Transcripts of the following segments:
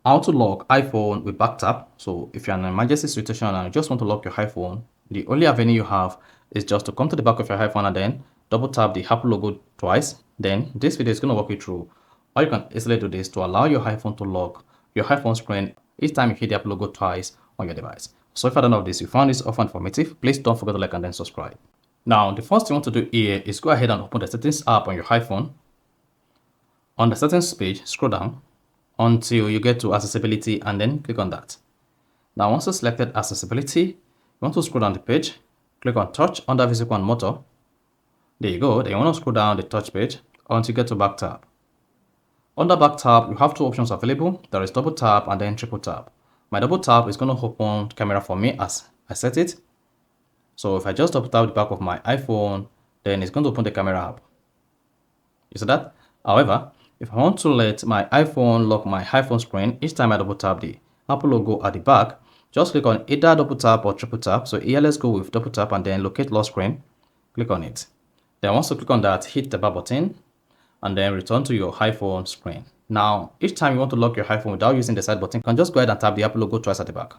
How to lock iPhone with back tap. So if you're in an emergency situation and you just want to lock your iPhone, the only avenue you have is just to come to the back of your iPhone and then double tap the Apple logo twice. Then this video is going to walk you through how you can easily do this to allow your iPhone to lock your iPhone screen each time you hit the Apple logo twice on your device. So if I don't know this, you found this often informative, please don't forget to like and then subscribe. Now, the first thing you want to do here is go ahead and open the settings app on your iPhone. On the settings page, scroll down until you get to accessibility and then click on that. Now, once you selected accessibility, you want to scroll down the page, click on touch under physical and motor. There you go. Then you want to scroll down the touch page until you get to back tap. Under back tap, you have two options available. There is double tap and then triple tap. My double tap is going to open camera for me as I set it. So if I just double tap the back of my iPhone, then it's going to open the camera app. You see that? However, if I want to let my iPhone lock my iPhone screen each time I double tap the Apple logo at the back, just click on either double tap or triple tap. So here let's go with double tap and then locate lock screen. Click on it. Then once you click on that, hit the back button and then return to your iPhone screen. Now, each time you want to lock your iPhone without using the side button, you can just go ahead and tap the Apple logo twice at the back.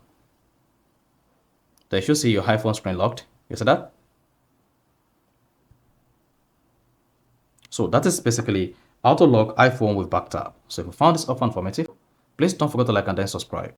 Then you should see your iPhone screen locked. You see that? So that is basically how to lock iPhone with back tap. So if you found this often informative, please don't forget to like and then subscribe.